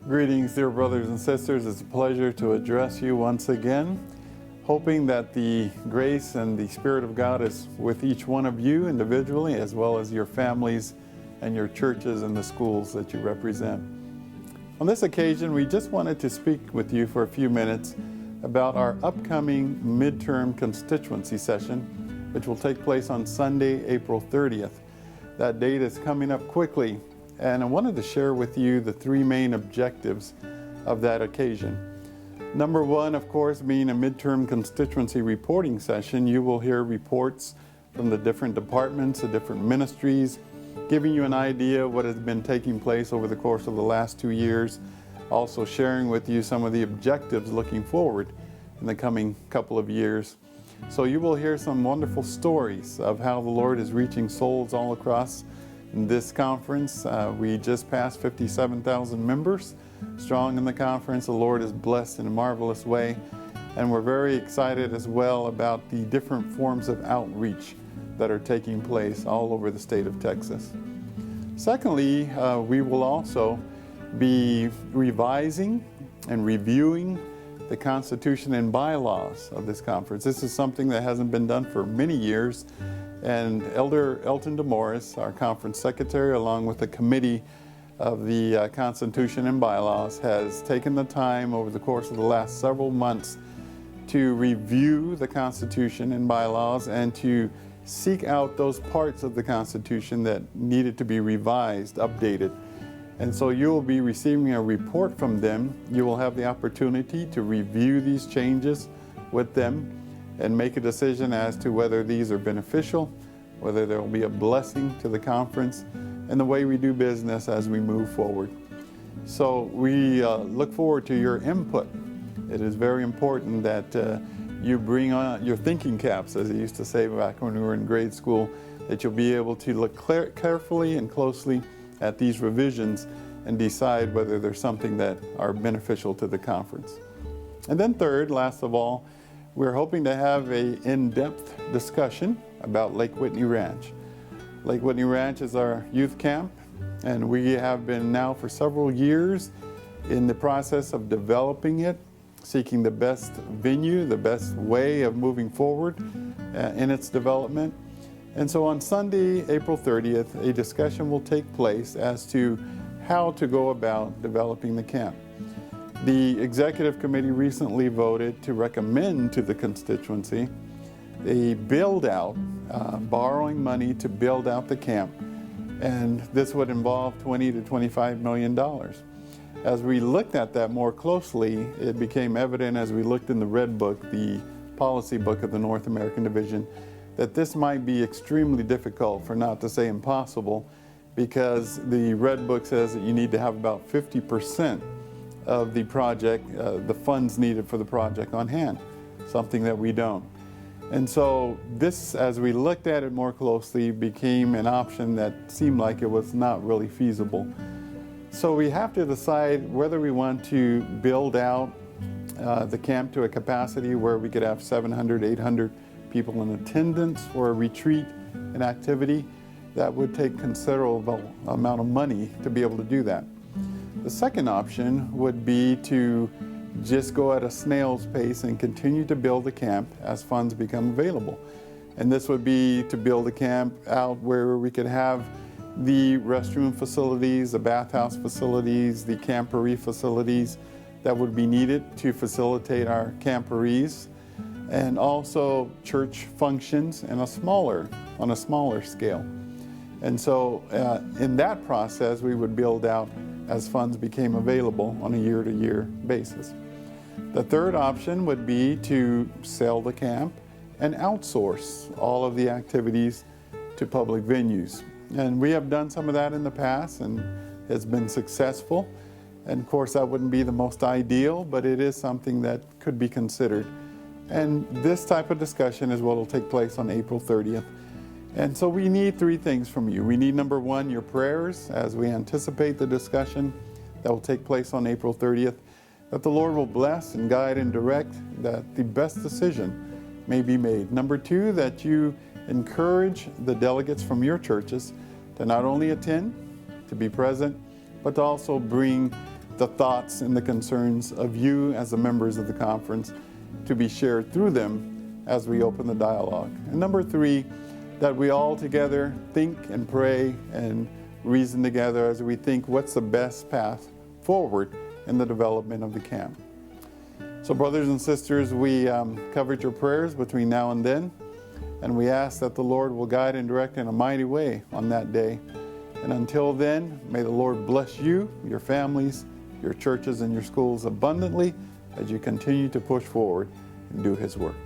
Greetings, dear brothers and sisters. It's a pleasure to address you once again, hoping that the grace and the Spirit of God is with each one of you individually, as well as your families and your churches and the schools that you represent. On this occasion, we just wanted to speak with you for a few minutes about our upcoming midterm constituency session, which will take place on Sunday, April 30th. That date is coming up quickly, and I wanted to share with you the three main objectives of that occasion. Number one, of course, being a midterm constituency reporting session. You will hear reports from the different departments, the different ministries, giving you an idea of what has been taking place over the course of the last 2 years. Also sharing with you some of the objectives looking forward in the coming couple of years. So you will hear some wonderful stories of how the Lord is reaching souls all across this conference. We just passed 57,000 members strong in the conference. The Lord is blessed in a marvelous way, and we're very excited as well about the different forms of outreach that are taking place all over the state of Texas. Secondly, we will also be revising and reviewing the Constitution and bylaws of this conference. This is something that hasn't been done for many years, and Elder Elton DeMorris, our conference secretary, along with the committee of the Constitution and bylaws, has taken the time over the course of the last several months to review the Constitution and bylaws and to seek out those parts of the Constitution that needed to be revised, updated. And so you will be receiving a report from them. You will have the opportunity to review these changes with them and make a decision as to whether these are beneficial, whether there will be a blessing to the conference and the way we do business as we move forward. So we look forward to your input. It is very important that you bring on your thinking caps, as they used to say back when we were in grade school, that you'll be able to look carefully and closely at these revisions and decide whether there's something that are beneficial to the conference. And then third, last of all, we're hoping to have an in-depth discussion about Lake Whitney Ranch. Lake Whitney Ranch is our youth camp, and we have been now for several years in the process of developing it, seeking the best venue, the best way of moving forward in its development. And so on Sunday, April 30th, a discussion will take place as to how to go about developing the camp. The executive committee recently voted to recommend to the constituency a build-out, borrowing money to build out the camp, and this would involve $20 to $25 million. As we looked at that more closely, it became evident as we looked in the Red Book, the policy book of the North American Division, that this might be extremely difficult, for not to say impossible, because the Red Book says that you need to have about 50% of the project, the funds needed for the project on hand, something that we don't. And so this, as we looked at it more closely, became an option that seemed like it was not really feasible. So we have to decide whether we want to build out the camp to a capacity where we could have 700, 800 people in attendance for a retreat and activity. That would take considerable amount of money to be able to do that. The second option would be to just go at a snail's pace and continue to build the camp as funds become available. And this would be to build the camp out where we could have the restroom facilities, the bathhouse facilities, the camporee facilities that would be needed to facilitate our camporees, and also church functions on a smaller scale. And so in that process, we would build out as funds became available on a year-to-year basis. The third option would be to sell the camp and outsource all of the activities to public venues. And we have done some of that in the past and has been successful. And of course, that wouldn't be the most ideal, but it is something that could be considered. And this type of discussion is what will take place on April 30th. And so we need three things from you. We need, number one, your prayers as we anticipate the discussion that will take place on April 30th, that the Lord will bless and guide and direct, that the best decision may be made. Number two, that you encourage the delegates from your churches to not only attend, to be present, but to also bring the thoughts and the concerns of you as the members of the conference to be shared through them as we open the dialogue. And number 3, that we all together think and pray and reason together as we think what's the best path forward in the development of the camp. So brothers and sisters, we covered your prayers between now and then, and we ask that the Lord will guide and direct in a mighty way on that day. And until then, may the Lord bless you, your families, your churches, and your schools abundantly as you continue to push forward and do His work.